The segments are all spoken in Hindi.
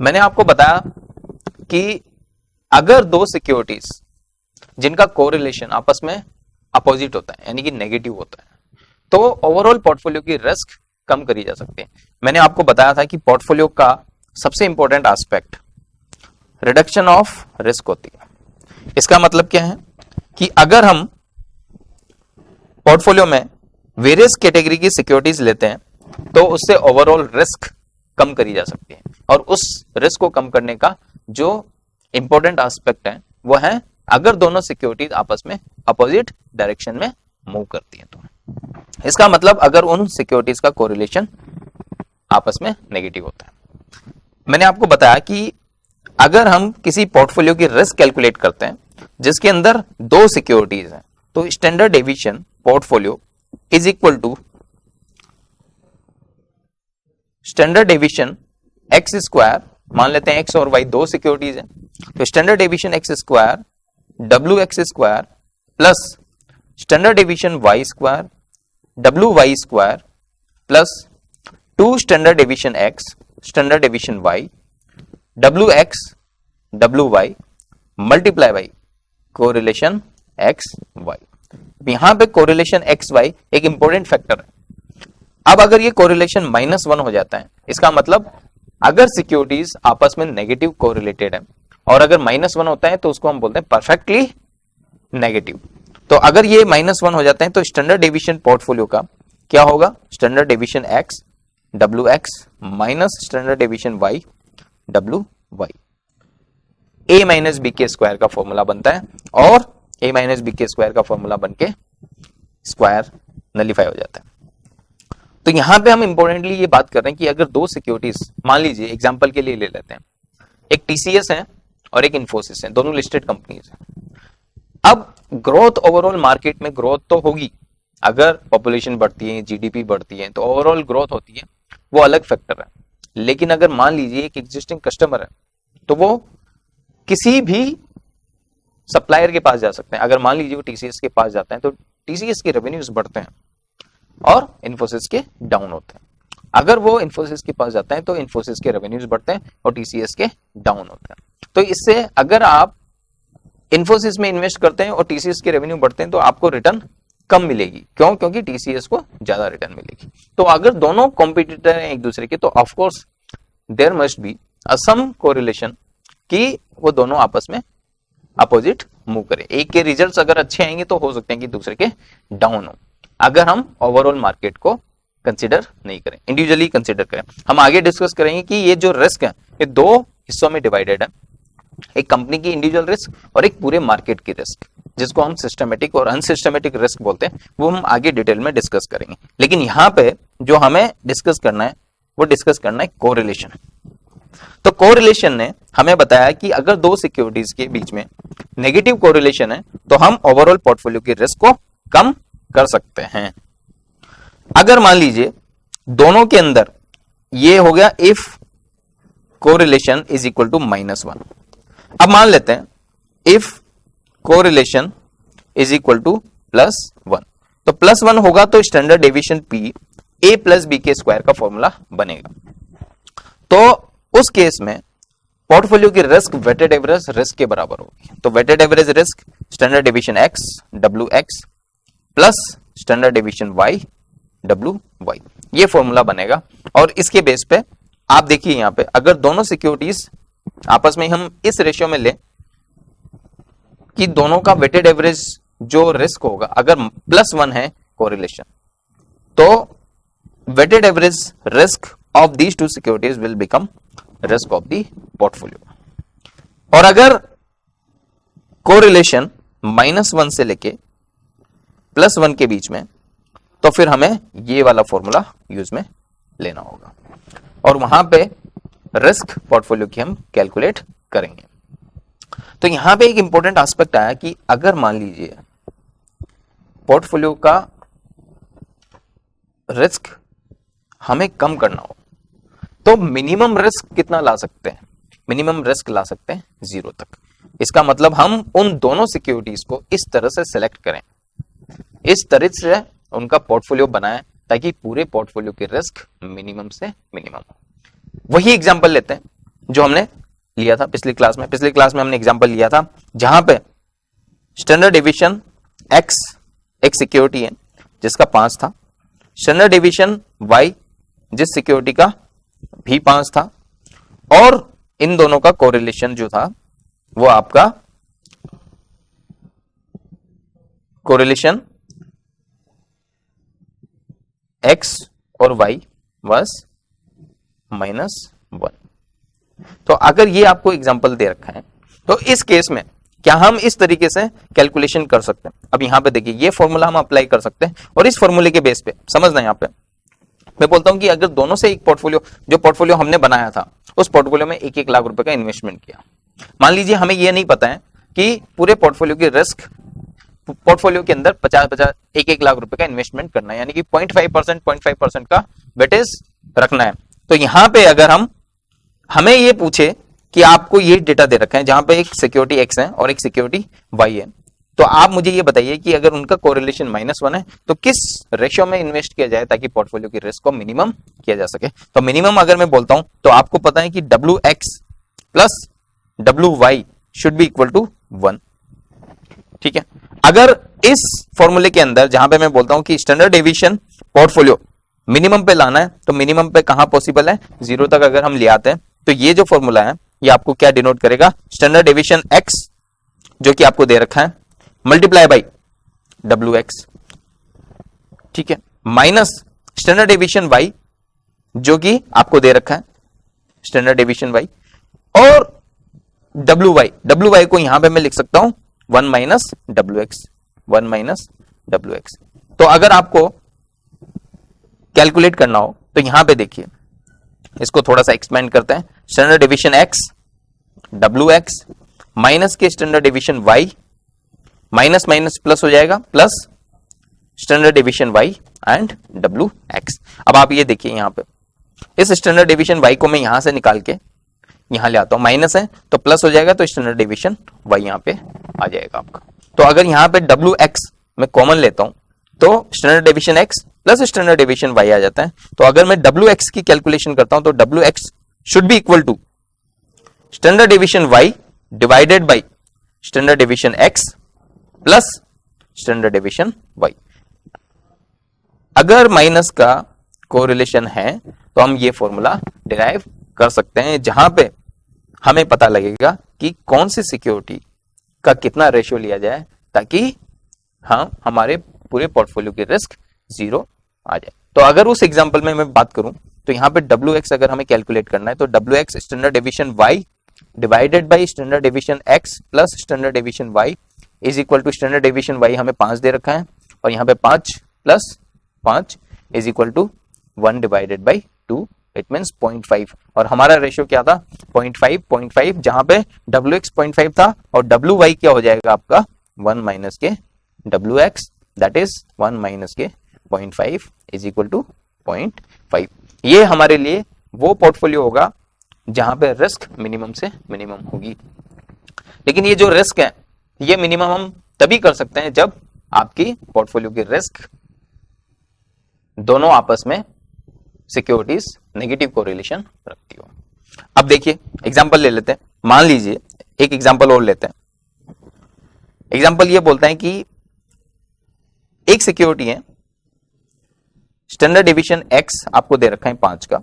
मैंने आपको बताया कि अगर दो सिक्योरिटीज जिनका कोरिलेशन आपस में अपोजिट होता है यानी कि नेगेटिव होता है तो ओवरऑल पोर्टफोलियो की रिस्क कम करी जा सकती है। मैंने आपको बताया था कि पोर्टफोलियो का सबसे important aspect reduction of risk होती है। इसका मतलब क्या है कि अगर हम पोर्टफोलियो में वेरियस कैटेगरी की सिक्योरिटीज लेते हैं तो उससे ओवरऑल रिस्क कम करी जा सकती है और उस रिस्क को कम करने का जो इंपॉर्टेंट एस्पेक्ट है वो है अगर दोनों सिक्योरिटीज आपस में अपोजिट डायरेक्शन में मूव करती हैं तो इसका मतलब अगर उन सिक्योरिटीज का कोरिलेशन आपस में नेगेटिव होता है। मैंने आपको बताया कि अगर हम किसी पोर्टफोलियो की रिस्क कैलकुलेट करते हैं जिसके अंदर दो सिक्योरिटीज हैं तो standard deviation portfolio is equal to standard deviation X square, मान लेते हैं एक्स और वाई दो सिक्योरिटीज हैं तो standard deviation X square W X square plus standard deviation Y square W Y square plus 2 standard deviation X standard deviation Y W X W Y multiply by correlation X Y. यहां पे कोरिलेशन एक्स वाई एक इंपॉर्टेंट फैक्टर है। अब अगर ये कोरिलेशन -1 हो जाता है इसका मतलब अगर सिक्योरिटीज आपस में नेगेटिव कोरिलेटेड है और अगर -1 होता है तो उसको हम बोलते हैं परफेक्टली नेगेटिव। तो अगर ये -1 हो जाते हैं तो स्टैंडर्ड डेविएशन पोर्टफोलियो का क्या होगा, standard deviation X W X minus standard deviation Y W Y, A minus B के स्क्वायर का फॉर्मूला बनता है और ए माइनस बी के स्क्वायर का फॉर्मूला बन के स्क्वायर नलिफाई हो जाता है। तो यहां पे हम इंपॉर्टेंटली ये बात कर रहे हैं कि अगर दो सिक्योरिटीज, मान लीजिए एग्जांपल के लिए ले लेते हैं, एक टीसीएस है और एक इन्फोसिस है, दोनों लिस्टेड कंपनीज हैं। अब ग्रोथ ओवरऑल मार्केट में ग्रोथ तो होगी, अगर पॉपुलेशन बढ़ती है जीडीपी बढ़ती है तो ओवरऑल ग्रोथ होती है, वो अलग फैक्टर है। लेकिन अगर मान लीजिए एक एग्जिस्टिंग कस्टमर है तो वो किसी भी सप्लायर के पास जा सकते हैं। अगर मान लीजिए वो टीसीएस के पास जाते हैं तो टीसीएस के रेवेन्यूज बढ़ते हैं और इन्फोसिस के डाउन होते हैं। अगर वो इन्फोसिस के पास जाते हैं तो इन्फोसिस के रेवेन्यूज बढ़ते हैं और टीसीएस के डाउन होते हैं। तो इससे अगर आप इन्फोसिस में इन्वेस्ट करते हैं और टीसीएस के रेवेन्यू बढ़ते हैं तो आपको रिटर्न कम मिलेगी। क्यों? क्योंकि टीसीएस को ज्यादा रिटर्न मिलेगी। तो अगर दोनों कॉम्पिटिटर हैं एक दूसरे के तो of course there must be some correlation कि वो दोनों आपस में अपोजिट मूव करें। एक के रिजल्ट्स अगर अच्छे आएंगे तो हो सकते हैं कि दूसरे के डाउन हो, अगर हम ओवरऑल मार्केट को कंसीडर नहीं करें, इंडिविजुअली कंसीडर करें। हम आगे डिस्कस करेंगे कि ये जो रिस्क है ये दो हिस्सों में डिवाइडेड है, एक कंपनी की इंडिविजुअल रिस्क और एक पूरे मार्केट की रिस्क, जिसको हम सिस्टमेटिक और अनसिस्टमेटिक रिस्क बोलते हैं। वो हम आगे डिटेल में डिस्कस करेंगे। लेकिन यहाँ पे जो हमें डिस्कस करना है वो डिस्कस करना है कोरिलेशन। तो कोरिलेशन ने हमें बताया कि अगर दो सिक्योरिटीज के बीच में नेगेटिव कोरिलेशन है तो हम ओवरऑल पोर्टफोलियो की रिस्क को कम कर सकते हैं। अगर मान लीजिए दोनों के अंदर ये हो गया if correlation is equal to -1। अब मान लेते हैं if correlation is equal to +1, तो +1 होगा तो standard deviation P a plus B के स्क्वायर का फॉर्मूला बनेगा। तो उस केस में पोर्टफोलियो की रिस्क वेटेड एवरेज रिस्क के बराबर होगी। तो weighted average risk standard deviation x W X plus standard deviation y W Y, ये फॉर्मूला बनेगा। और इसके बेस पे आप देखिए यहां पे अगर दोनों सिक्योरिटीज आपस में हम इस रेशियो में ले कि दोनों का वेटेड एवरेज जो रिस्क होगा, अगर +1 है कोरिलेशन तो weighted average risk of these two securities will become risk of the portfolio. और अगर कोरिलेशन -1 से लेके +1 के बीच में तो फिर हमें ये वाला फॉर्मूला यूज में लेना होगा और वहां पे रिस्क पोर्टफोलियो की हम कैलकुलेट करेंगे। तो यहां पे एक इंपॉर्टेंट एस्पेक्ट आया कि अगर मान लीजिए पोर्टफोलियो का रिस्क हमें कम करना हो तो मिनिमम रिस्क कितना ला सकते हैं? मिनिमम रिस्क ला सकते हैं 0 तक। इसका मतलब हम उन दोनों सिक्योरिटीज को इस तरह से सिलेक्ट करें, इस तरह से उनका पोर्टफोलियो बनाएं ताकि पूरे पोर्टफोलियो की रिस्क मिनिमम से मिनिमम हो। वही एग्जांपल लेते हैं जो हमने लिया था पिछली क्लास में हमने एग्जांपल लिया था जहां पे स्टैंडर्ड डेविएशन एक्स एक सिक्योरिटी है जिसका 5 था, स्टैंडर्ड डेविएशन वाई जिस सिक्योरिटी का भी 5 था, और इन दोनों का कोरिलेशन जो था वो आपका कोरिलेशन एक्स और वाई वाज -1। तो अगर ये आपको एग्जांपल दे रखा है तो इस केस में क्या हम इस तरीके से कैलकुलेशन कर सकते हैं। अब यहां पे देखिए ये फॉर्मूला हम अप्लाई कर सकते हैं और इस फॉर्मूले के बेस पे समझना, यहां पे मैं बोलता हूं कि अगर दोनों से एक पोर्टफोलियो, जो पोर्टफोलियो हमने बनाया था उस पोर्टफोलियो में 1-1 लाख रुपए का इन्वेस्टमेंट किया, मान लीजिए हमें ये नहीं पता है कि पूरे पोर्टफोलियो की रिस्क, पोर्टफोलियो के अंदर 50-50 1-1 लाख रुपए का इन्वेस्टमेंट करना है, यानी कि 0.5% का वेटेज रखना है। तो यहां पे अगर हमें ये पूछे कि आपको ये डेटा दे रखा है जहां पे एक सिक्योरिटी एक्स है और एक सिक्योरिटी वाई है, तो आप मुझे ये बताइए कि अगर उनका कोरिलेशन -1 है तो किस रेशियो में इन्वेस्ट किया जाए ताकि पोर्टफोलियो की रिस्क को मिनिमम किया जा सके। तो मिनिमम अगर मैं बोलता हूं तो आपको पता है कि WX plus WY should be equal to 1। ठीक है, अगर इस फॉर्मूले के अंदर जहां पे मैं बोलता हूं कि स्टैंडर्ड डेविएशन पोर्टफोलियो मिनिमम पे लाना है, तो मिनिमम पे कहां पॉसिबल है, 0 तक अगर हम ले आते हैं तो ये जो फॉर्मूला है ये आपको क्या डिनोट करेगा, स्टैंडर्ड डेविएशन एक्स जो कि आपको दे रखा है मल्टीप्लाई बाई WX, ठीक है, माइनस स्टैंडर्ड डेविएशन वाई जो कि आपको दे रखा है स्टैंडर्ड डेविएशन वाई, और WY को यहां पे मैं लिख सकता हूं 1 माइनस WX। तो अगर आपको कैलकुलेट करना हो तो यहां पे देखिए, इसको थोड़ा सा एक्सपेंड करते हैं, standard deviation x WX minus के standard deviation y, minus minus plus हो जाएगा, plus standard deviation y and WX। अब आप ये देखिए यहां पे इस स्टैंडर्ड डेविएशन वाई को मैं यहां से निकाल के यहां ले आता हूं, माइनस है तो प्लस हो जाएगा, तो स्टैंडर्ड डेविएशन वाई यहां पे आ जाएगा आपका। तो अगर यहां पे WX मैं कॉमन लेता हूं तो standard deviation x plus standard deviation y आ जाता है। तो अगर मैं WX की कैलकुलेशन करता हूं तो WX should be equal to standard deviation Y divided by standard deviation x plus standard deviation Y. अगर माइनस का कोरिलेशन है तो हम ये फॉर्मूला डिराइव कर सकते हैं जहां पे हमें पता लगेगा कि कौन सी सिक्योरिटी का कितना रेशियो लिया जाए ताकि हम हमारे पूरे पोर्टफोलियो की रिस्क 0 आ जाए। तो अगर उस एग्जांपल में मैं बात करूं तो यहां पे WX अगर हमें कैलकुलेट करना है तो WX standard deviation Y divided by standard deviation X plus standard deviation Y is equal to standard deviation Y हमें 5 दे रखा है और यहाँ पे 5 plus 5 is equal to 1 divided by 2, it means 0.5, और हमारा रेशियो क्या था 0.5 जहां पे WX 0.5 था और WY क्या हो जाएगा आपका 1 माइनस के WX, दैट इज 1 माइनस के 0.5 इज इक्वल टू 0.5। ये हमारे लिए वो पोर्टफोलियो होगा जहां पे रिस्क मिनिमम से मिनिमम होगी। लेकिन ये जो रिस्क है ये मिनिमम हम तभी कर सकते हैं जब आपकी पोर्टफोलियो की रिस्क दोनों आपस में सिक्योरिटीज नेगेटिव कोरिलेशन रखती हो। अब देखिए एग्जांपल ले लेते हैं, मान लीजिए एक एग्जांपल और लेते हैं। एग्जांपल ये बोलता है कि एक सिक्योरिटी है, स्टैंडर्ड डेविएशन एक्स आपको दे रखा है 5 का,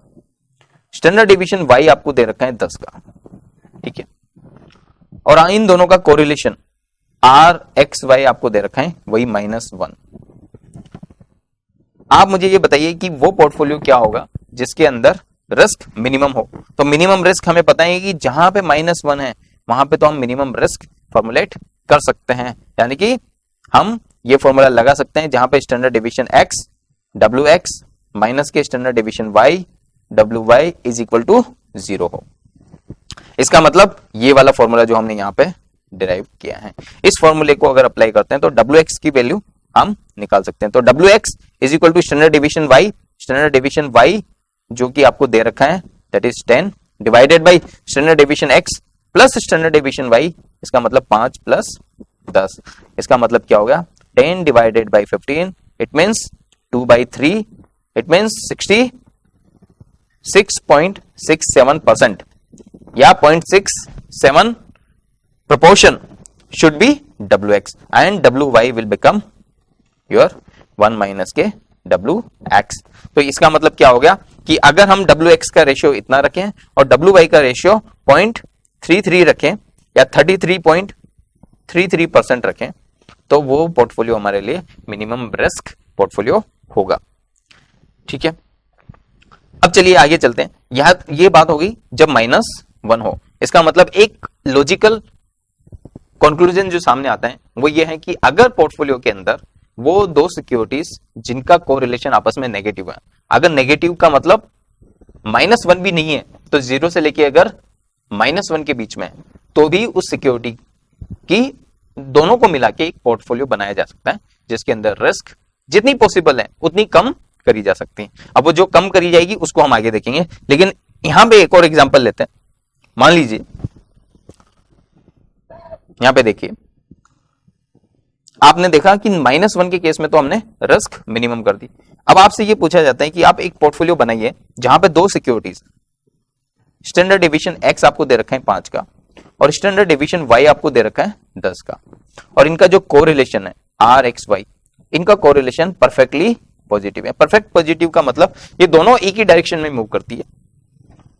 स्टैंडर्ड डेविएशन वाई आपको दे रखा है 10 का, ठीक है, और इन दोनों का कोरिलेशन आर एक्स वाई आपको दे रखा है वही -1। आप मुझे ये बताइए कि वो पोर्टफोलियो क्या होगा जिसके अंदर रिस्क मिनिमम हो। तो मिनिमम रिस्क हमें पता है कि जहां पे -1 है वहां पे तो हम मिनिमम रिस्क फॉर्मुलेट कर सकते हैं, यानी कि हम ये फॉर्मूला लगा सकते हैं जहां पे standard deviation x WX minus के standard deviation Y WY is equal to 0 हो। इसका मतलब ये वाला फॉर्मूला जो हमने यहाँ पे डिराइव किया है, इस फॉर्मूले को अगर अप्लाई करते हैं तो WX की वैल्यू हम निकाल सकते हैं। तो WX is equal to standard deviation Y, standard deviation Y जो कि आपको दे रखा है that is 10 divided by standard deviation X plus standard deviation Y, इसका मतलब 5 प्लस 10, इसका मतलब क्या होगा 10 divided by 15, it means 2/3, it means 66.67%। या 0.67 proportion should be wx and wy will become your 1 minus के wx। तो इसका मतलब क्या हो गया कि अगर हम wx का रेशियो इतना रखें और wy का रेशियो 0.33 रखें या 33.33% रखें तो वो पोर्टफोलियो हमारे लिए मिनिमम रिस्क पोर्टफोलियो होगा। ठीक है, अब चलिए आगे चलते हैं। यह ये बात होगी जब -1 हो। इसका मतलब एक लॉजिकल कंक्लूजन जो सामने आता है वो ये है कि अगर पोर्टफोलियो के अंदर वो दो सिक्योरिटीज जिनका कोरिलेशन आपस में नेगेटिव है, अगर नेगेटिव का मतलब -1 भी नहीं है तो 0 से लेके अगर -1 के बीच में है तो भी उस सिक्योरिटी की दोनों को मिला के एक पोर्टफोलियो बनाया जा सकता है जिसके अंदर रिस्क जितनी पॉसिबल है उतनी कम करी जा सकती है। अब वो जो कम करी जाएगी उसको हम आगे देखेंगे, लेकिन यहां पे एक और एग्जांपल लेते हैं। मान लीजिए यहां पे देखिए, आपने देखा कि -1 के केस में तो हमने रिस्क मिनिमम कर दी। अब आपसे ये पूछा जाता है कि आप एक पोर्टफोलियो बनाइए जहां पे दो सिक्योरिटीज, स्टैंडर्ड डेविएशन x आपको दे रखा है 5 का और स्टैंडर्ड डेविएशन y आपको दे रखा है 10 का, और इनका जो कोरिलेशन है RXY, इनका कोरिलेशन परफेक्टली पॉजिटिव है। परफेक्ट पॉजिटिव का मतलब ये दोनों एक ही डायरेक्शन में मूव करती है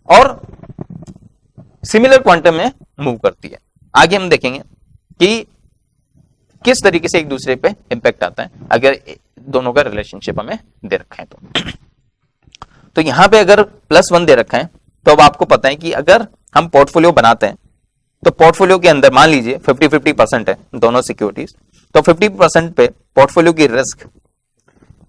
और सिमिलर क्वांटम में मूव करती है। आगे हम देखेंगे कि किस तरीके से एक दूसरे पे इंपैक्ट आता है अगर दोनों का रिलेशनशिप हमें दे रखा है तो यहां पे अगर +1 दे रखा है तो अब आपको पता है कि अगर हम पोर्टफोलियो बनाते हैं तो पोर्टफोलियो के अंदर मान लीजिए 50-50% है दोनों सिक्योरिटीज, तो 50% पे पोर्टफोलियो की रिस्क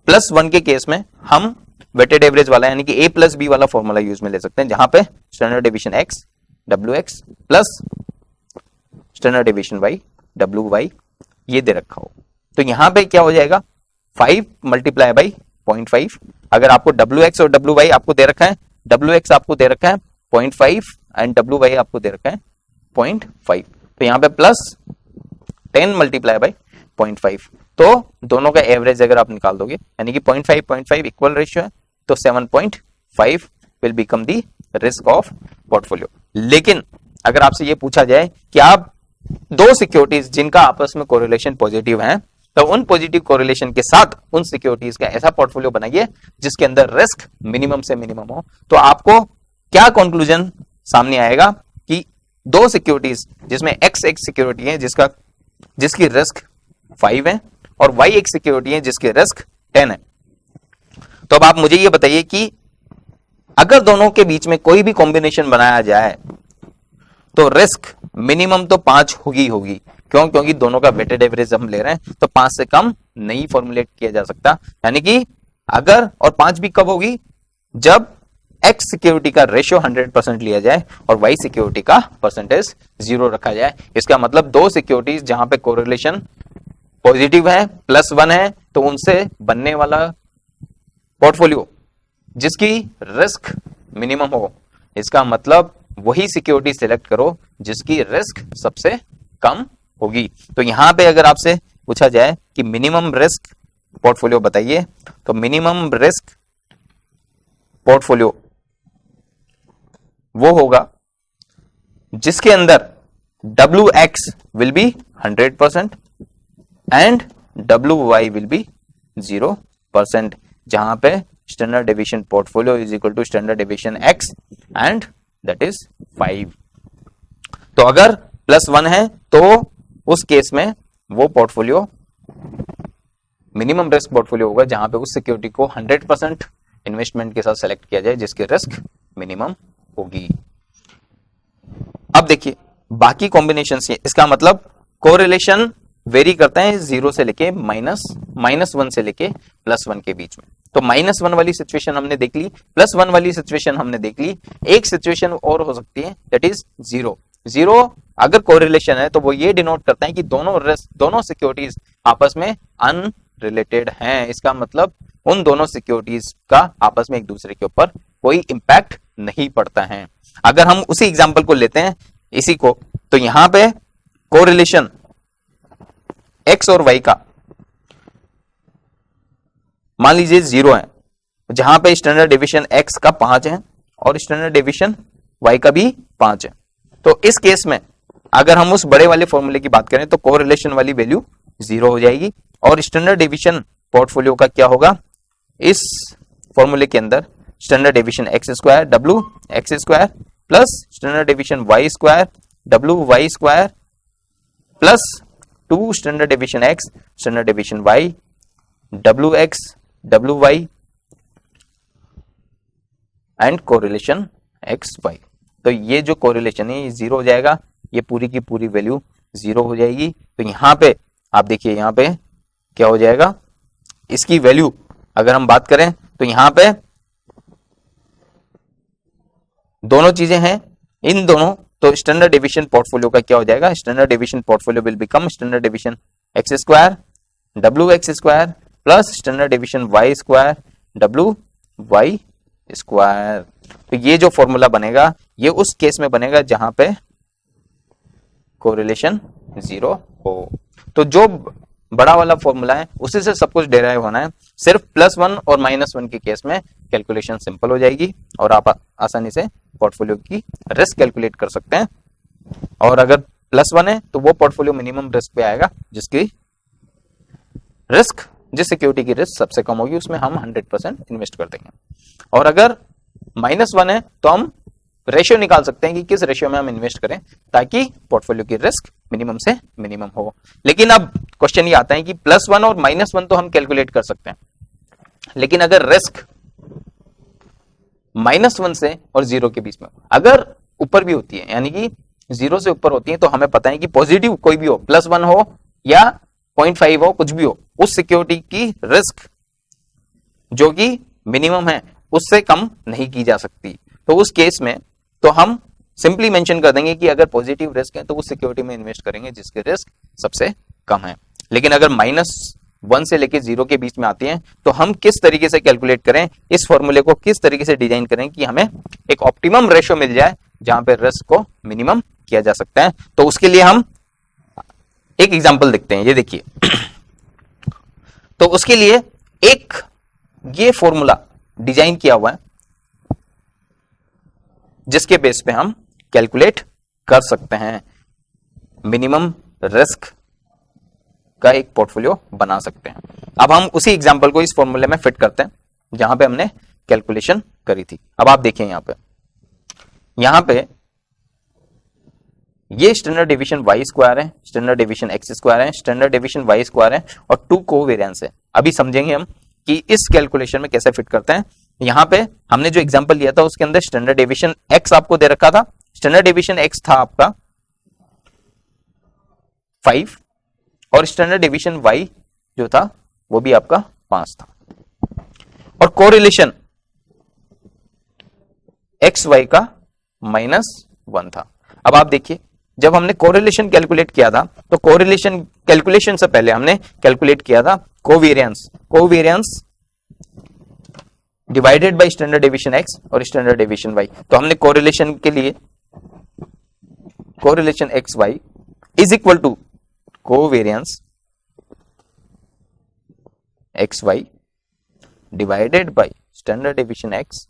+1 के केस में हम वेटेड एवरेज वाला यानी कि A+B वाला फॉर्मूला यूज में ले सकते हैं, जहां पे standard deviation x WX plus standard deviation y WY ये दे रखा हो। तो यहां पे क्या हो जाएगा 5 मल्टीप्लाई बाई 0.5। अगर आपको WX और WY आपको दे रखा है, WX आपको दे रखा है 0.5 एंड WY आपको दे रखा है 0.5, तो यहाँ पे +10 मल्टीप्लाई बाई 0.5, तो दोनों का एवरेज अगर आप निकाल दोगे यानी कि 0.5 इक्वल रेशियो है तो 7.5 will become the risk of portfolio. लेकिन अगर आपसे ये पूछा जाए कि आप दो सिक्योरिटीज जिनका आपस में कोरिलेशन पॉजिटिव है तो उन पॉजिटिव कोरिलेशन के साथ उन सिक्योरिटीज का ऐसा पोर्टफोलियो बनाइए जिसके अंदर रिस्क मिनिमम से मिनिमम हो, तो आपको क्या कंक्लूजन सामने आएगा कि दो सिक्योरिटीज जिसमें x एक सिक्योरिटी है जिसकी रिस्क 5 है और y एक सिक्योरिटी है जिसकी रिस्क 10 है। तो अब आप मुझे ये बताइए कि अगर दोनों के बीच में कोई भी कॉम्बिनेशन बनाया जाए तो रिस्क मिनिमम तो 5 होगी। क्यों? क्योंकि दोनों का वेटेड एवरेज हम ले रहे हैं तो 5 से कम नहीं फॉर्मुलेट किया जा सकता। यानी कि अगर, और 5 भी कब होगी, जब x सिक्योरिटी का रेशियो 100% लिया जाए और y सिक्योरिटी का परसेंटेज 0 रखा जाए। इसका मतलब दो सिक्योरिटीज जहां पे कोरिलेशन पॉजिटिव है +1 है तो उनसे बनने वाला पोर्टफोलियो जिसकी रिस्क मिनिमम हो, इसका मतलब वही सिक्योरिटी सिलेक्ट करो जिसकी रिस्क सबसे कम होगी। तो यहां पे अगर आपसे पूछा जाए कि मिनिमम रिस्क पोर्टफोलियो बताइए तो मिनिमम रिस्क पोर्टफोलियो वो होगा जिसके अंदर WX will be 100% and WY will be 0%, जहां पे standard deviation portfolio is equal to standard deviation x and that is 5। तो अगर +1 है तो उस केस में वो पोर्टफोलियो मिनिमम रिस्क पोर्टफोलियो होगा जहां पे उस सिक्योरिटी को 100% इन्वेस्टमेंट के साथ सेलेक्ट किया जाए जिसकी रिस्क मिनिमम होगी। अब देखिए बाकी कॉम्बिनेशन से, इसका मतलब कोरिलेशन वेरी करता है 0 से लेके -1 से लेके +1 के बीच में। तो -1 वाली सिचुएशन हमने देख ली, +1 वाली सिचुएशन हमने देख ली। एक सिचुएशन और हो सकती है दैट इज 0 अगर कोरिलेशन है तो वो ये डिनोट करता है कि दोनों सिक्योरिटीज आपस में अनरिलेटेड हैं। इसका मतलब उन दोनों सिक्योरिटीज का आपस में एक दूसरे के ऊपर कोई इंपैक्ट नहीं पड़ता है। अगर हम उसी एग्जांपल को लेते हैं इसी को, तो यहां पे कोरिलेशन x और y का मान लीजिए 0 है, जहां पे स्टैंडर्ड डेविएशन x का 5 है और स्टैंडर्ड डेविएशन y का भी 5 है। तो इस केस में अगर हम उस बड़े वाले फॉर्मूले की बात करें तो कोरिलेशन वाली वैल्यू 0 हो जाएगी और स्टैंडर्ड डेविएशन पोर्टफोलियो का क्या होगा, इस फॉर्मूले के अंदर standard deviation X square W X square plus standard deviation Y square W Y square plus 2 standard deviation X standard deviation Y W X W Y and correlation X Y. तो ये जो कोरिलेशन है ये 0 हो जाएगा, ये पूरी की पूरी वैल्यू 0 हो जाएगी। तो यहां पे आप देखिए यहां पे क्या हो जाएगा, इसकी वैल्यू अगर हम बात करें तो यहां पे दोनों चीजें हैं, इन दोनों, तो स्टैंडर्ड डेविएशन पोर्टफोलियो का क्या हो जाएगा, standard deviation portfolio will become standard deviation X square W X square plus standard deviation Y square W Y square. तो ये जो फॉर्मूला बनेगा ये उस केस में बनेगा जहां पे कोरिलेशन 0 हो। तो जो बड़ा वाला फॉर्मूला है उसी से सब कुछ डेराइव होना है, सिर्फ +1 और -1 के केस में कैलकुलेशन सिंपल हो जाएगी और आप आसानी से पोर्टफोलियो की रिस्क कैलकुलेट कर सकते हैं। और अगर +1 है तो वो पोर्टफोलियो मिनिमम रिस्क पे आएगा जिसकी रिस्क, जिस सिक्योरिटी की रिस्क सबसे कम होगी उसमें हम 100% इन्वेस्ट कर देंगे। और अगर -1 है तो हम रेशियो निकाल सकते हैं कि किस रेशियो में हम इन्वेस्ट करें ताकि पोर्टफोलियो की रिस्क मिनिमम से मिनिमम हो। लेकिन अब क्वेश्चन ये आता है कि +1 और -1 तो हम कैलकुलेट कर सकते हैं, लेकिन अगर रिस्क -1 से और 0 के बीच में अगर ऊपर भी होती है, यानी कि 0 से ऊपर होती है, तो हमें पता है कि पॉजिटिव कोई भी हो, +1 हो या 0.5 हो, कुछ भी हो, उस सिक्योरिटी की रिस्क जो कि मिनिमम है उससे कम नहीं की जा सकती। तो उस केस में तो हम सिंपली मेंशन कर देंगे कि अगर पॉजिटिव रिस्क है तो उस सिक्योरिटी में इन्वेस्ट करेंगे जिसके रिस्क सबसे कम है। लेकिन अगर -1 से लेके 0 के बीच में आती हैं तो हम किस तरीके से कैलकुलेट करें, इस फॉर्मूले को किस तरीके से डिजाइन करें कि हमें एक ऑप्टिमम रेशियो मिल जाए जहां पे रिस्क को मिनिमम किया जा सकता है। तो उसके लिए हम एक एग्जांपल देखते हैं, ये देखिए। तो उसके लिए एक ये फॉर्मूला डिजाइन किया हुआ है जिसके बेस पे हम कैलकुलेट कर सकते हैं, मिनिमम रिस्क का एक पोर्टफोलियो बना सकते हैं। अब हम उसी एग्जांपल को इस फॉर्मूले में फिट करते हैं जहां पे हमने कैलकुलेशन करी थी। अब आप देखिए यहां पे ये स्टैंडर्ड डेविएशन वाई स्क्वायर है, स्टैंडर्ड डेविएशन एक्स स्क्वायर है, स्टैंडर्ड डेविएशन वाई स्क्वायर है और 2 कोवेरिएंस है। अभी समझेंगे हम कि इस कैलकुलेशन में कैसे फिट करते हैं। यहां पे हमने जो एग्जांपल लिया था उसके अंदर स्टैंडर्ड डेविएशन एक्स आपको दे रखा था, स्टैंडर्ड डेविएशन एक्स था आपका 5 और स्टैंडर्ड डेविएशन वाई जो था वो भी आपका 5 था और कोरिलेशन एक्स वाई का -1 था। अब आप देखिए जब हमने कोरिलेशन कैलकुलेट किया था तो कोरिलेशन कैलकुलेशन से पहले हमने कैलकुलेट किया था covariance divided by standard deviation X और स्टैंडर्ड डेविएशन वाई। तो हमने कोरिलेशन के लिए correlation X Y is equal to covariance X Y divided by standard deviation X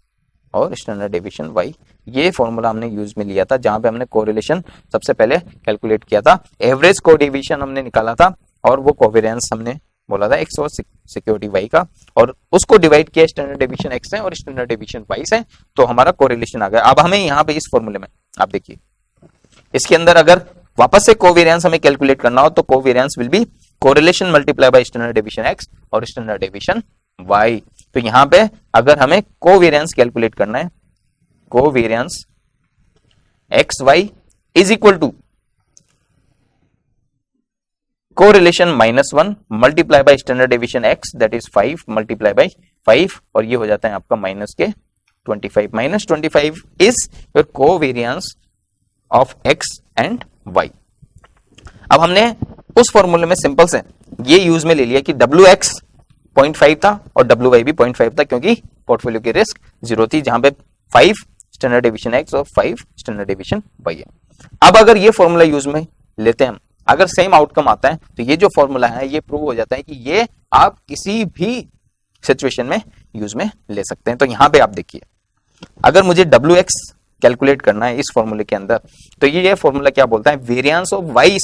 और स्टैंडर्ड डेविएशन वाई। ये फॉर्मूला हमने यूज में लिया था जहां पे हमने कोरिलेशन सबसे पहले कैलकुलेट किया था, एवरेज कोडेविएशन हमने निकाला था और वो कोवेरिएंस हमने बोला था एक्स और सिक्योरिटी वाई का और उसको डिवाइड किया स्टैंडर्ड डेविएशन एक्स से और स्टैंडर्ड डेविएशन वाई से, तो हमारा कोरिलेशन आ गया। अब हमें यहाँ पे इस फॉर्मूले में आप देखिए इसके अंदर अगर वापस से कोवेरिएंस हमें कैलकुलेट करना हो तो covariance will be correlation multiply by standard deviation X और स्टैंडर्ड डेविएशन वाई। तो यहां पे अगर हमें कोवेरिएंस कैलकुलेट करना है, covariance X Y is equal to correlation -1 multiply by standard deviation X that is 5 multiply by 5 और ये हो जाता है आपका -25 -25 is your covariance of X and Y. अब हमने उस फॉर्मूले में सिंपल से ये यूज में ले लिया कि WX 0.5 था और WY भी 0.5 था क्योंकि पोर्टफोलियो की रिस्क 0 थी, जहां पे 5 स्टैंडर्ड डेविएशन एक्स और 5 स्टैंडर्ड डेविएशन वाई है। अब अगर ये फॉर्मूला यूज में लेते हैं, अगर सेम आउटकम आता है तो ये जो फॉर्मूला है ये प्रूव हो जाता है कि ये आप किसी भी सिचुएशन में यूज में ले सकते हैं। तो यहां पे आप देखिए अगर मुझे WX कैलकुलेट करना है इस फॉर्मूले के अंदर। तो ये फॉर्मूला क्या बोलता है, variance of Y,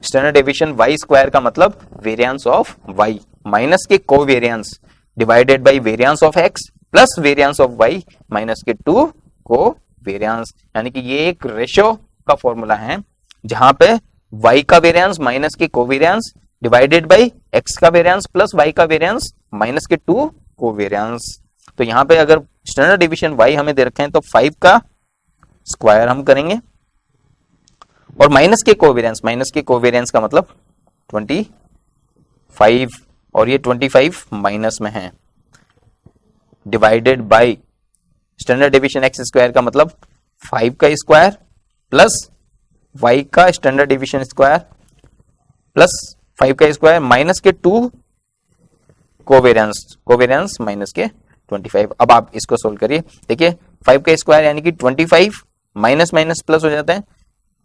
standard deviation Y square का मतलब वेरिएंस ऑफ वाई माइनस के covariance divided by variance of X plus variance of Y minus के 2 कोवेरिएंस। यानी कि ये एक रेशियो का फॉर्मूला है जहां पे y का वेरिएंस माइनस के कोवेरिएंस डिवाइडेड बाय x का वेरिएंस प्लस y का वेरिएंस माइनस के 2 कोवेरिएंस। तो यहाँ पे अगर स्टैंडर्ड डेविएशन y हमें दे रखे हैं तो 5 का स्क्वायर हम करेंगे और माइनस के कोवेरिएंस का मतलब 25 और ये 25 माइनस में है divided by standard deviation x square का मतलब 5 का स्क्वायर प्लस y का स्टैंडर्ड डेविएशन स्क्वायर प्लस 5 का स्क्वायर माइनस के 2 कोवेरिएंस माइनस के 25। अब आप इसको सोल्व करिए, देखिए 5 का स्क्वायर यानी कि 25 माइनस माइनस प्लस हो जाता है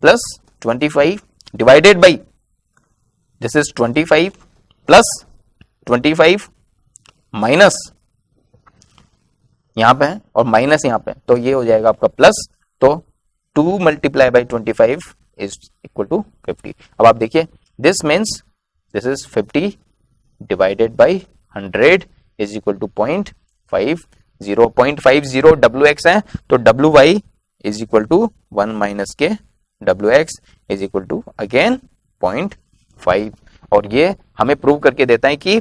plus 25 divided by this is 25 plus 25 minus यहां पे है और माइनस यहां पे, तो ये हो जाएगा आपका प्लस। तो 2 multiply by 25 is equal to 50। अब आप देखिए this means this is 50 divided by 100 is equal to 0.50 WX है, तो WY is equal to 1 minus के WX is equal to again 0.5। और ये हमें प्रूव करके देता है कि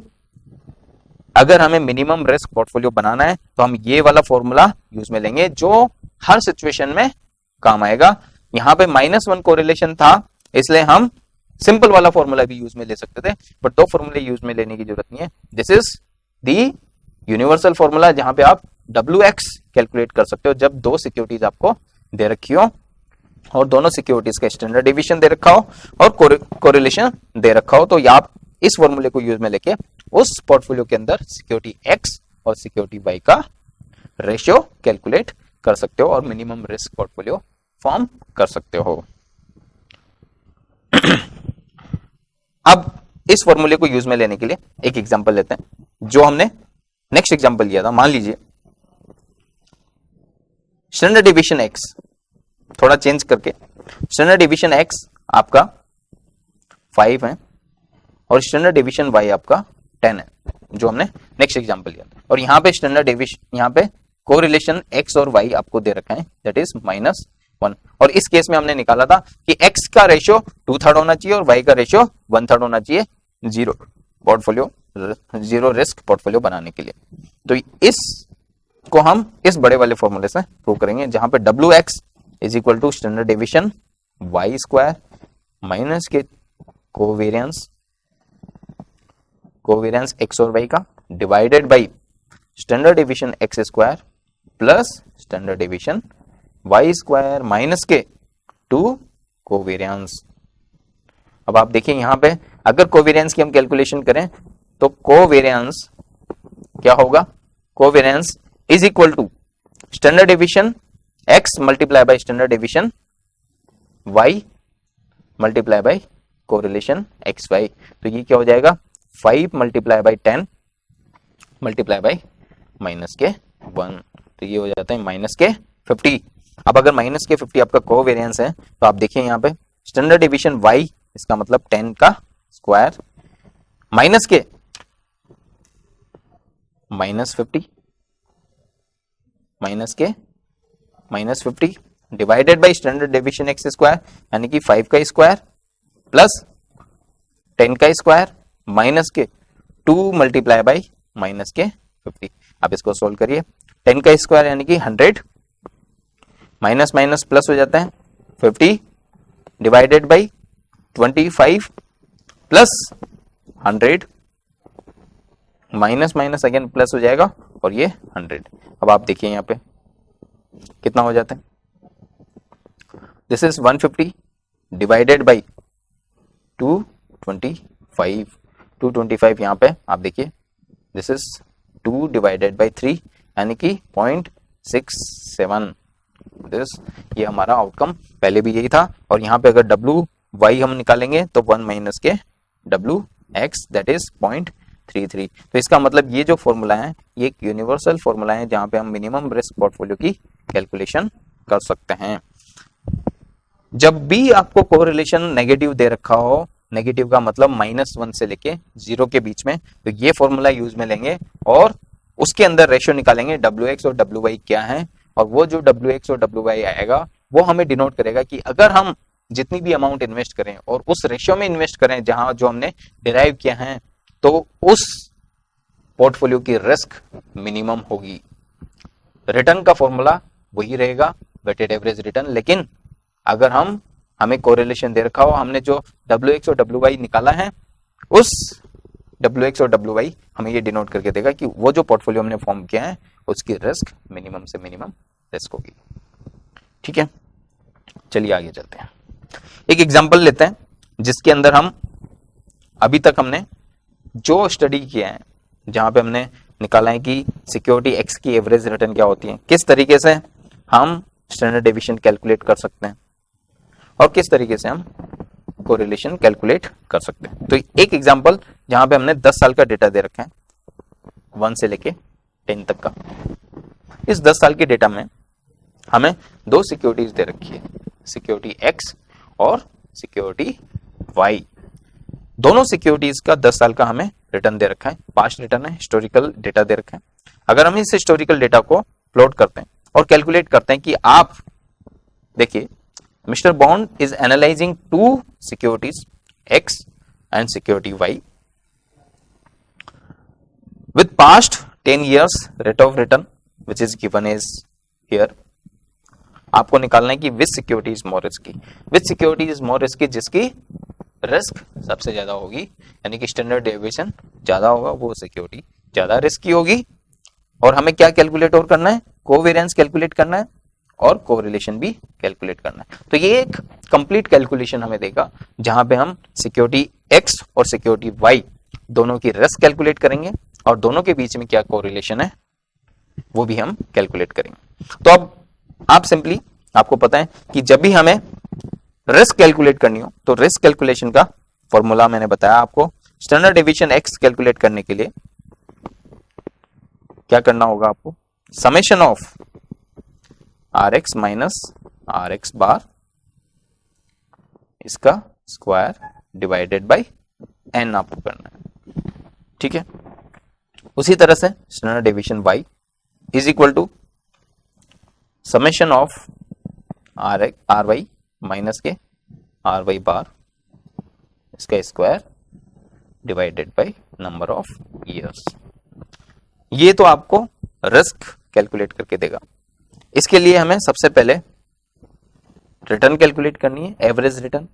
अगर हमें मिनिमम रिस्क पोर्टफोलियो बनाना है तो हम ये वाला फॉर्मूला यूज में लेंगे जो हर सिचुएशन में काम आएगा। यहाँ पे -1 कोरिलेशन था इसलिए हम सिंपल वाला फॉर्मूला भी यूज में ले सकते थे, बट 2 फॉर्मूले यूज में लेने की जरूरत नहीं है। This is the universal formula जहां पे आप WX कैलकुलेट कर सकते हो जब 2 सिक्योरिटीज आपको दे रखी हो और दोनों सिक्योरिटीज का स्टैंडर्ड डेविएशन दे रखा हो और कोरिलेशन दे रखा हो, तो आप इस फॉर्मूले को यूज में लेके उस पोर्टफोलियो के अंदर सिक्योरिटी X और सिक्योरिटी Y का रेशियो कैलकुलेट कर सकते हो और मिनिमम रिस्क पोर्टफोलियो फॉर्म कर सकते हो। अब इस फॉर्मूले को यूज में लेने के लिए एक एग्जांपल लेते हैं जो हमने नेक्स्ट एग्जांपल लिया था। मान लीजिए स्टैंडर्ड डेविएशन X थोड़ा चेंज करके स्टैंडर्ड डेविएशन X आपका 5 है और स्टैंडर्ड डेविएशन Y आपका 10 है जो हमने नेक्स्ट एग्जांपल लिया था। और यहाँ पे स्टैंडर्ड डेविएशन यहाँ पे कोरिलेशन X और Y आपको दे रखा है दैट इज -1। और इस केस में हमने निकाला था कि X का रेशियो 2/3 होना चाहिए और Y का रेशियो 1/3 होना चाहिए जीरो रिस्क पोर्टफोलियो बनाने के लिए। तो इस को हम इस बड़े वाले फॉर्मूले से प्रूव करेंगे जहां पे WX is equal to standard deviation Y square minus के कोवेरिएंस X और Y का divided by standard deviation X square plus standard deviation Y square minus के 2 कोवेरिएंस। अब आप देखिए यहां पे अगर कोवेरिएंस की हम कैलकुलेशन करें तो कोवेरिएंस क्या होगा, covariance is equal to standard deviation X multiply by standard deviation Y multiply by correlation XY। तो ये क्या हो जाएगा 5 multiply by 10 multiply by minus के 1, तो ये हो जाता है माइनस के 50। अब अगर माइनस के 50 आपका कोवेरिएंस है तो आप देखिए यहाँ पे स्टैंडर्ड डेविएशन Y इसका मतलब 10 का स्क्वायर माइनस के -50 divided by standard deviation X square यानी कि 5 का स्क्वायर प्लस 10 का स्क्वायर माइनस के 2 मल्टीप्लाई बाय माइनस के 50। आप इसको सोल्व करिए, 10 का स्क्वायर यानी कि 100 माइनस माइनस प्लस हो जाता है 50 divided bye 25 plus 100 minus minus again plus हो जाएगा और ये 100। अब आप देखिए यहाँ पे कितना हो जाता है, दिस इज 150 डिवाइडेड बाय 225 यहाँ पे आप देखिए दिस इज 2 डिवाइडेड बाय 3 यानी कि 0.67। दिस ये हमारा आउटकम पहले भी यही था। और यहाँ पे अगर WY हम निकालेंगे तो 1 माइनस के WX दैट इज 0.33। तो इसका मतलब ये जो फॉर्मूला है ये एक यूनिवर्सल फॉर्मूला है जहां पे हम मिनिमम रिस्क पोर्टफोलियो की कैलकुलेशन कर सकते हैं। जब भी आपको कोरिलेशन नेगेटिव दे रखा हो, नेगेटिव का मतलब -1 से लेके 0 के बीच में, तो ये फॉर्मूला यूज में लेंगे और उसके अंदर रेशियो निकालेंगे WX और WY क्या है, और वो जो WX और WY आएगा वो हमें डिनोट करेगा कि अगर हम जितनी भी अमाउंट इन्वेस्ट करें और उस रेशियो में इन्वेस्ट करें जहां जो हमने डिराइव किया है, तो उस पोर्टफोलियो की रिस्क मिनिमम होगी। रिटर्न का फॉर्मूला वही रहेगा, वेटेड एवरेज रिटर्न, लेकिन अगर हमें कोरिलेशन दे रखा हो, हमने जो WX और WY निकाला है, उस WX और WY हमें ये डिनोट करके देगा कि वो जो पोर्टफोलियो हमने फॉर्म किया है उसकी रिस्क मिनिमम से मिनिमम रिस्क होगी। ठीक है, चलिए आगे चलते हैं। एक एग्जांपल लेते हैं जिसके अंदर हम अभी तक हमने जो स्टडी किया है, जहां पे हमने निकाला है कि सिक्योरिटी एक्स की एवरेज रिटर्न क्या होती है, किस तरीके से हम स्टैंडर्ड डेविएशन कैलकुलेट कर सकते हैं और किस तरीके से हम कोरिलेशन कैलकुलेट कर सकते हैं। तो एक एग्जांपल जहां पे हमने 10 साल का डेटा दे रखा है, 1 से लेके 10 तक का। इस 10 साल के डेटा में हमें 2 सिक्योरिटीज दे रखी है, सिक्योरिटी एक्स और सिक्योरिटी वाई। दोनों सिक्योरिटीज का 10 साल का हमें रिटर्न दे रखा है, पास्ट रिटर्न है, हिस्टोरिकल डेटा दे रखा है। अगर हम इस हिस्टोरिकल डेटा को प्लॉट करते हैं और कैलकुलेट करते हैं कि आप देखिए, Mr Bond is analysing 2 securities X and security Y with past 10 years rate of return which is given is here। आपको निकालना है कि which security is more risky, which security is more risky, जिसकी रिस्क सबसे ज्यादा होगी, यानी कि स्टैंडर्ड डेविएशन ज्यादा होगा, वो सिक्योरिटी ज्यादा रिस्की होगी। और हमें क्या कैलकुलेट और करना है, कोवेरिएंस कैलकुलेट करना है और कोरिलेशन भी कैलकुलेट करना है। तो ये एक कंप्लीट कैलकुलेशन हमें देगा जहां पे हम सिक्योरिटी एक्स और सिक्योरिटी वाई दोनों की रिस्क कैलकुलेट करेंगे और दोनों के बीच में क्या कोरिलेशन है वो भी हम कैलकुलेट करेंगे। तो अब आप सिंपली, आपको पता है कि जब भी हमें रिस्क कैलकुलेट करनी हो तो रिस्क कैलकुलेशन का फॉर्मूला मैंने बताया आपको। स्टैंडर्ड डेविएशन एक्स कैलकुलेट करने के लिए क्या करना होगा आपको, summation of RX minus RX बार इसका स्क्वायर डिवाइडेड बाय n आपको करना है। ठीक है, उसी तरह से standard deviation y is equal to summation of RY minus के RY बार इसका square divided by number of years. ये तो आपको रिस्क कैलकुलेट करके देगा। इसके लिए हमें सबसे पहले रिटर्न कैलकुलेट करनी है, एवरेज रिटर्न।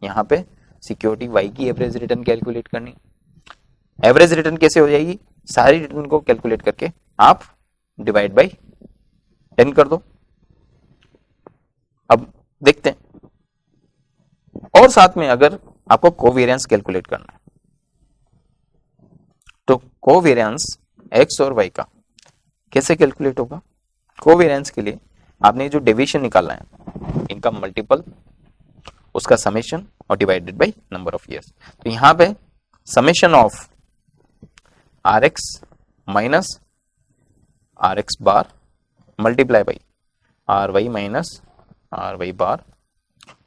यहां पे सिक्योरिटी वाई की एवरेज रिटर्न कैलकुलेट करनी है। एवरेज रिटर्न कैसे हो जाएगी, सारी रिटर्न को कैलकुलेट करके आप डिवाइड बाय 10 कर दो। अब देखते हैं, और साथ में अगर आपको कोवेरिएंस कैलकुलेट करना है तो कोवेरिएंस एक्स और वाई का कैसे कैलकुलेट होगा। कोवेरिएंस के लिए आपने जो डेविएशन निकालना है, इनका मल्टीपल, उसका समेशन और divided by number of years. तो यहां पे summation of RX minus RX bar multiply by RY minus RY बार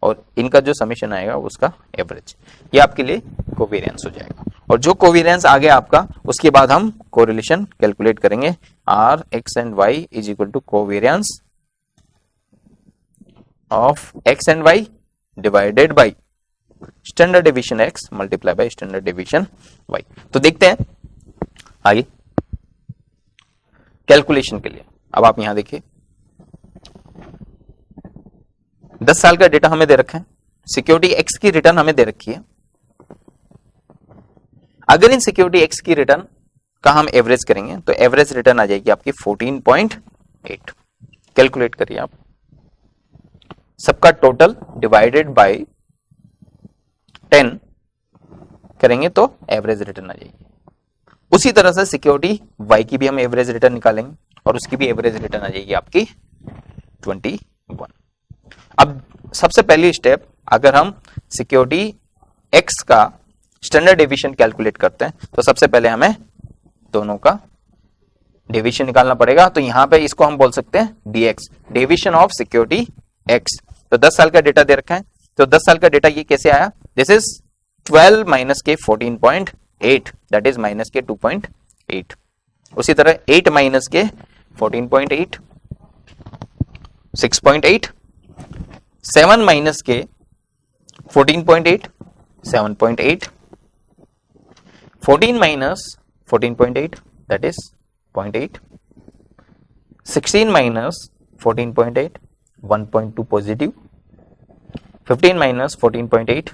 और इनका जो समेशन आएगा उसका एवरेज, ये आपके लिए कोवेरिएंस हो जाएगा। और जो कोवेरिएंस आ गया आपका, उसके बाद हम कोरिलेशन कैलकुलेट करेंगे। RX and Y is equal to covariance of X and Y divided by standard deviation X multiply by standard deviation Y। तो देखते हैं आगे कैलकुलेशन के लिए। अब आप यहां देखिए, 10 साल का डेटा हमें दे रखा है, सिक्योरिटी एक्स की रिटर्न हमें दे रखी है। अगर इन सिक्योरिटी एक्स की रिटर्न का हम एवरेज करेंगे तो एवरेज रिटर्न आ जाएगी आपकी 14.8। कैलकुलेट करिए आप, सबका टोटल डिवाइडेड बाय 10 करेंगे तो एवरेज रिटर्न आ जाएगी। उसी तरह से सिक्योरिटी वाई की भी हम एवरेज रिटर्न निकालेंगे और उसकी भी एवरेज रिटर्न आ जाएगी आपकी 21। अब सबसे पहली स्टेप, अगर हम सिक्योरिटी एक्स का स्टैंडर्ड डेविएशन कैलकुलेट करते हैं तो सबसे पहले हमें दोनों का डेविएशन निकालना पड़ेगा। तो यहां पे इसको हम बोल सकते हैं D X, deviation of security X. तो 10 साल का डेटा दे रखा है, तो 10 साल का डेटा ये कैसे आया, दिस इज 12 माइनस के 14.8 दैट इज माइनस के 2.8। उसी तरह 8 माइनस के 14.8 6.8, 7 माइनस के 14.8 7.8, 14 minus 14.8 that is 0.8, 16 minus 14.8 1.2 positive, 15 minus 14.8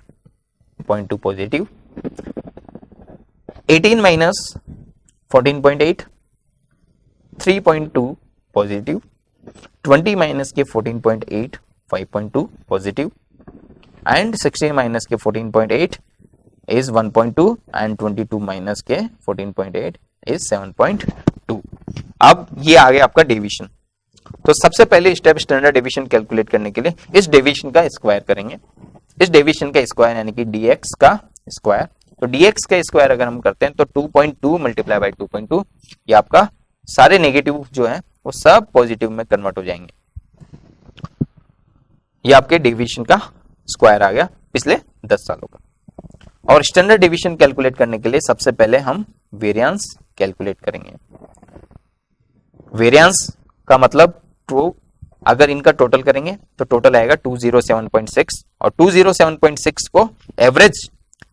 0.2 positive, 18 minus 14.8 3.2 positive, 20 minus के 14.8 5.2 पॉजिटिव, एंड 16 माइनस के 14.8 is 1.2 and 22 माइनस के 14.8 is 7.2। अब ये आ गया आपका डेविएशन। तो सबसे पहले स्टेप स्टैंडर्ड डेविएशन कैलकुलेट करने के लिए इस डेविएशन का स्क्वायर करेंगे। इस डेविएशन का स्क्वायर यानी कि dx का स्क्वायर। तो dx का स्क्वायर अगर हम करते हैं तो 2.2 मल्टीप्लाई बाय 2.2, ये आपका सारे नेगेटिव जो है वो सब पॉजिटिव में कन्वर्ट हो जाएंगे। ये आपके डेविएशन का स्क्वायर आ गया पिछले 10 सालों का। और स्टैंडर्ड डेविएशन कैलकुलेट करने के लिए सबसे पहले हम वेरिएंस कैलकुलेट करेंगे। वेरिएंस का मतलब ट्रू, अगर इनका टोटल करेंगे तो टोटल आएगा 207.6 और 207.6 को एवरेज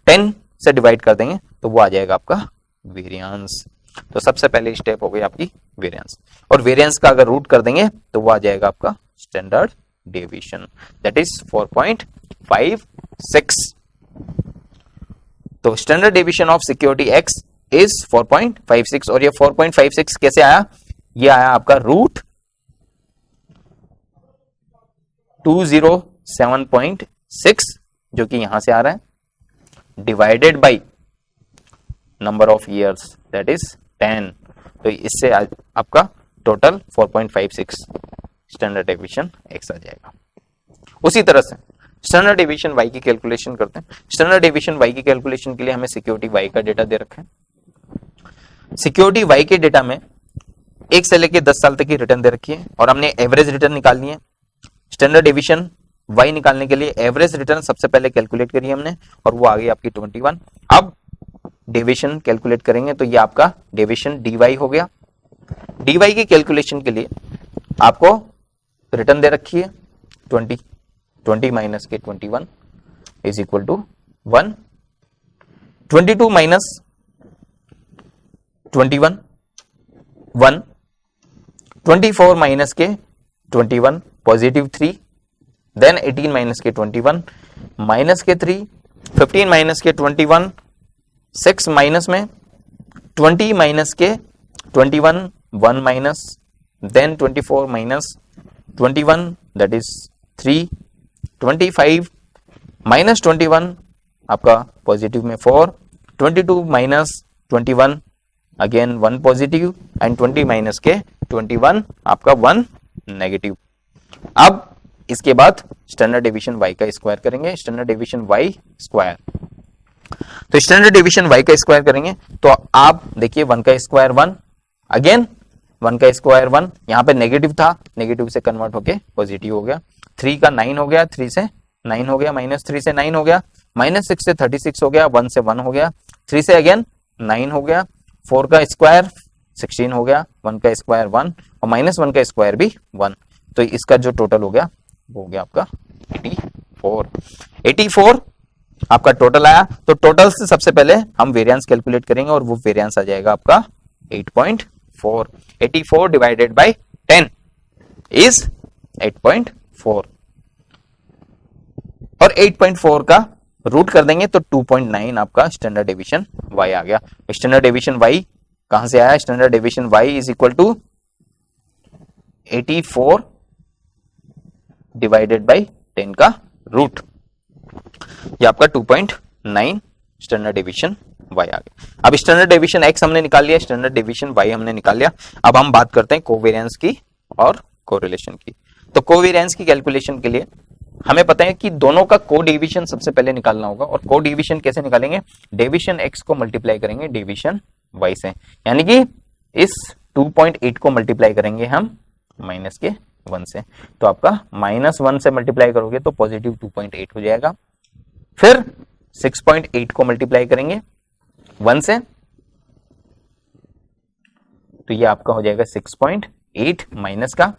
10 से डिवाइड कर देंगे तो वो आ जाएगा आपका वेरिएंस। तो सबसे पहले स्टेप हो गई आपकी वेरिएंस, और वेरिएंस का अगर रूट कर देंगे तो वो आ जाएगा आपका स्टैंडर्ड डेविएशन दैट इज 4.56। तो standard deviation of security x is 4.56। और ये 4.56 कैसे आया, ये आया आपका रूट 207.6 जो कि यहां से आ रहा है, divided by number of years that is 10। तो इससे आपका टोटल 4.56 स्टैंडर्ड डेविएशन एक्स आ जाएगा। उसी तरह से स्टैंडर्ड डेविएशन वाई की कैलकुलेशन करते हैं। स्टैंडर्ड डेविएशन वाई की कैलकुलेशन के लिए हमें सिक्योरिटी वाई का डेटा दे रखा है। सिक्योरिटी वाई के डेटा में 1 से लेकर 10 साल तक की रिटर्न दे रखी है और हमने एवरेज रिटर्न निकालनी है। स्टैंडर्ड डेविएशन वाई निकालने के लिए एवरेज रिटर्न सबसे पहले कैलकुलेट करी हमने और वो आ गई आपकी 21। अब डेविएशन कैलकुलेट करेंगे तो ये आपका डेविएशन dy हो गया। dy की कैलकुलेशन के लिए आपको रिटर्न दे रखी है 20 माइनस के 21 is equal to 1, 22 minus 21 1, 24 minus के 21 पॉजिटिव 3, देन 18 माइनस के 21 माइनस के 3, 15 माइनस के 21 6 माइनस में 20 माइनस के 21 1 minus, then 24 minus 21 that is 3, 25 minus 21 आपका पॉजिटिव में 4, 22 minus 21 again 1 positive and 20 minus के 21 आपका 1 नेगेटिव। अब इसके बाद स्टैंडर्ड डेविएशन y का स्क्वायर करेंगे। स्टैंडर्ड डेविएशन y स्क्वायर, तो स्टैंडर्ड डेविएशन y का स्क्वायर करेंगे तो आप देखिए 1 का स्क्वायर 1, अगेन 1 का स्क्वायर 1, यहाँ पे नेगेटिव था, नेगेटिव से कन्वर्ट होके पॉजिटिव हो गया, 3 का 9 हो गया, 3 से 9 हो गया, माइनस 3 से 9 हो गया, माइनस 6 से 36 हो गया, 1 से 1 हो गया, 3 से अगेन 9 हो गया, 4 का स्क्वायर 16 हो गया, 1 का स्क्वायर 1 और माइनस 1 का स्क्वायर भी 1। तो इसका जो टोटल हो गया वो हो गया आपका 84 आपका टोटल आया। तो टोटल से सबसे पहले हम वेरिएंस कैलकुलेट करेंगे और वो वेरिएंस आ जाएगा आपका 8.4। 84 डिवाइडेड बाय 10 इज 8.4 और 8.4 का रूट कर देंगे तो 2.9 आपका स्टैंडर्ड डेविएशन y आ गया। स्टैंडर्ड डेविएशन y कहां से आया, standard deviation y is equal to 84 divided by 10 का रूट, ये आपका 2.9 स्टैंडर्ड डेविएशन y आ गया। अब स्टैंडर्ड डेविएशन x हमने निकाल लिया, स्टैंडर्ड डेविएशन y हमने निकाल लिया। अब हम बात करते हैं कोवेरिएंस की और कोरिलेशन की। तो कोवेरिएंस की कैलकुलेशन के लिए हमें पता है कि दोनों का को डिविजन सबसे पहले निकालना होगा, और को डिविजन कैसे निकालेंगे, डिविजन x को मल्टीप्लाई करेंगे डिविजन y से, यानी कि इस 2.8 को मल्टीप्लाई करेंगे हम माइनस के 1 से, तो आपका -1 से मल्टीप्लाई करोगे तो पॉजिटिव 2.8 हो जाएगा। फिर 6.8 को मल्टीप्लाई करेंगे 1 से, तो ये आपका हो जाएगा 6.8 माइनस का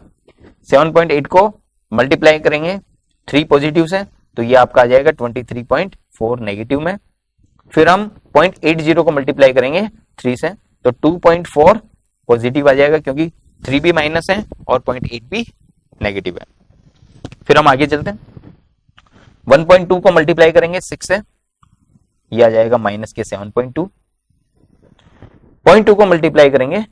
7.8 को मल्टीप्लाई करेंगे 3 पॉजिटिव से, तो ये आपका आ जाएगा 23.4 नेगेटिव में। फिर हम 0.80 को मल्टीप्लाई करेंगे 3 से, तो 2.4 पॉजिटिव आ जाएगा क्योंकि 3 भी माइनस है और 0.8 भी नेगेटिव है। फिर हम आगे चलते हैं, 1.2 को मल्टीप्लाई करेंगे 6 से, ये आ जाएगा माइनस के 7.2। 0.2 को मल्टीप्लाई करेंगे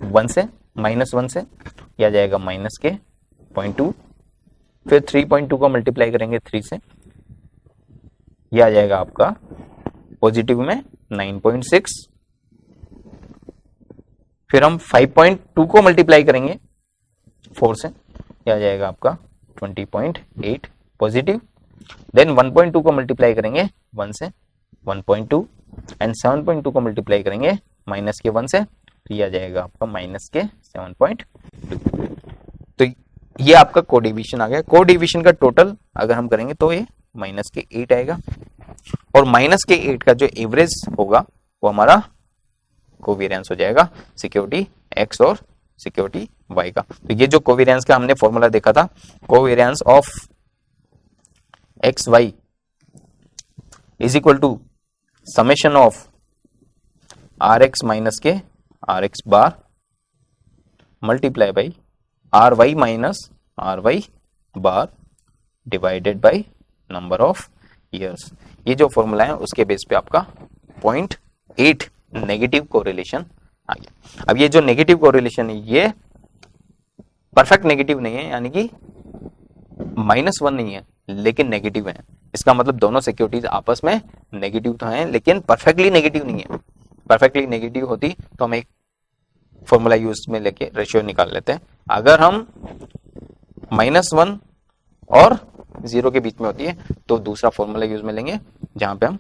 1 से, -1 से, ये आ जाएगा माइनस के 0.2। फिर 3.2 को मल्टीप्लाई करेंगे 3 से, ये आ जाएगा आपका पॉजिटिव में 9.6। फिर हम 5.2 को मल्टीप्लाई करेंगे 4 से, ये आ जाएगा आपका 20.8 पॉजिटिव। देन 1.2 को मल्टीप्लाई करेंगे 1 से, 1.2, एंड 7.2 को मल्टीप्लाई करेंगे माइनस के 1 से, तो ये आ जाएगा आपका माइनस के 7.2। तो ये आपका को डिविजन आ गया। को डिविजन का टोटल अगर हम करेंगे तो ये माइनस के 8 आएगा, और माइनस के 8 का जो एवरेज होगा वो हमारा कोवेरियंस हो जाएगा सिक्योरिटी x और सिक्योरिटी y का। तो ये जो कोवेरियंस का हमने फॉर्मूला देखा था, covariance of X Y is equal to summation of R X minus के R X bar multiply by R Y minus R Y bar divided by number of years. ये जो फॉर्मूला है उसके बेस पे आपका 0.8 नेगेटिव कोरिलेशन आ गया। अब ये जो नेगेटिव कोरिलेशन है ये परफेक्ट नेगेटिव नहीं है, यानी कि -1 नहीं है लेकिन नेगेटिव है। इसका मतलब दोनों सिक्योरिटीज आपस में नेगेटिव तो हैं लेकिन परफेक्टली नेगेटिव नहीं है। परफेक्टली नेगेटिव होती तो हम एक फॉर्मूला यूज में लेके रेशियो निकाल लेते हैं। अगर हम -1 और 0 के बीच में होती है तो दूसरा फॉर्मूला यूज में लेंगे जहां पे हम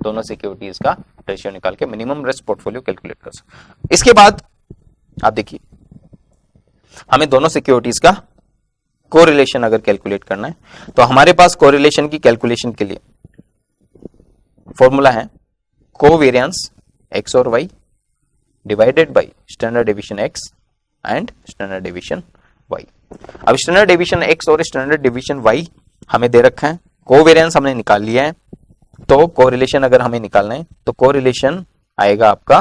दोनों सिक्योरिटीज का रेशियो निकाल के मिनिमम रिस्क पोर्टफोलियो कैलकुलेट कर सकते। इसके बाद आप देखिए हमें दोनों सिक्योरिटीज का कोरिलेशन अगर कैलकुलेट करना है तो हमारे पास कोरिलेशन की कैलकुलेशन के लिए फॉर्मूला है कोवेरियंस x और y divided by standard deviation x and standard deviation y। अब स्टैंडर्ड डेविएशन x और स्टैंडर्ड डेविएशन y हमें दे रखा है, कोवेरियंस हमने निकाल लिया है, तो कोरिलेशन अगर हमें निकालना है तो कोरिलेशन आएगा आपका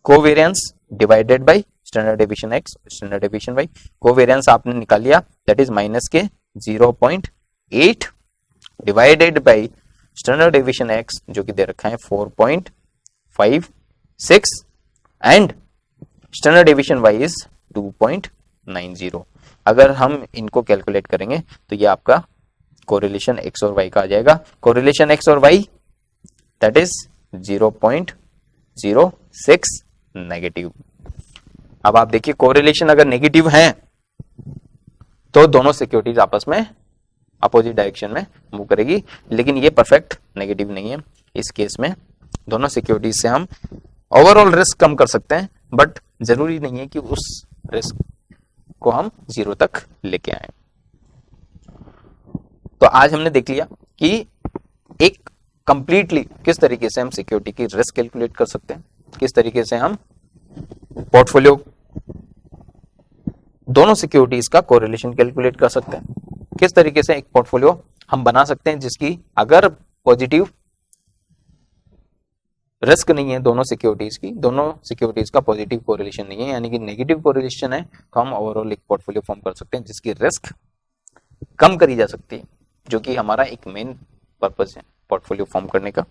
covariance divided by standard deviation x standard deviation y। Covariance आपने निकाल लिया दैट इज माइनस के 0.8 divided by standard deviation x जो कि दे रखा है 4.56 and standard deviation y is 2.90। अगर हम इनको कैलकुलेट करेंगे तो ये आपका कोरिलेशन x और y का आ जाएगा। कोरिलेशन x और y दैट इज 0.06 नेगेटिव। अब आप देखिए कोरिलेशन अगर नेगेटिव है तो दोनों सिक्योरिटीज आपस में अपोजिट डायरेक्शन में मूव करेगी, लेकिन ये परफेक्ट नेगेटिव नहीं है। इस केस में दोनों सिक्योरिटीज से हम ओवरऑल रिस्क कम कर सकते हैं, बट जरूरी नहीं है कि उस रिस्क को हम 0 तक लेके आए। तो आज हमने देख लिया कि एक कंप्लीटली किस तरीके से हम सिक्योरिटी की रिस्क कैलकुलेट कर सकते हैं, किस तरीके से हम पोर्टफोलियो दोनों सिक्योरिटीज का कोरिलेशन कैलकुलेट कर सकते हैं, किस तरीके से एक पोर्टफोलियो हम बना सकते हैं जिसकी अगर पॉजिटिव रिस्क नहीं है दोनों सिक्योरिटीज की, दोनों सिक्योरिटीज का पॉजिटिव कोरिलेशन नहीं है यानी कि नेगेटिव कोरिलेशन है, तो हम ओवरऑल एक पोर्टफोलियो फॉर्म कर सकते हैं जिसकी रिस्क कम करी जा सकती है, जो कि हमारा एक मेन पर्पस है पोर्टफोलियो फॉर्म करने का।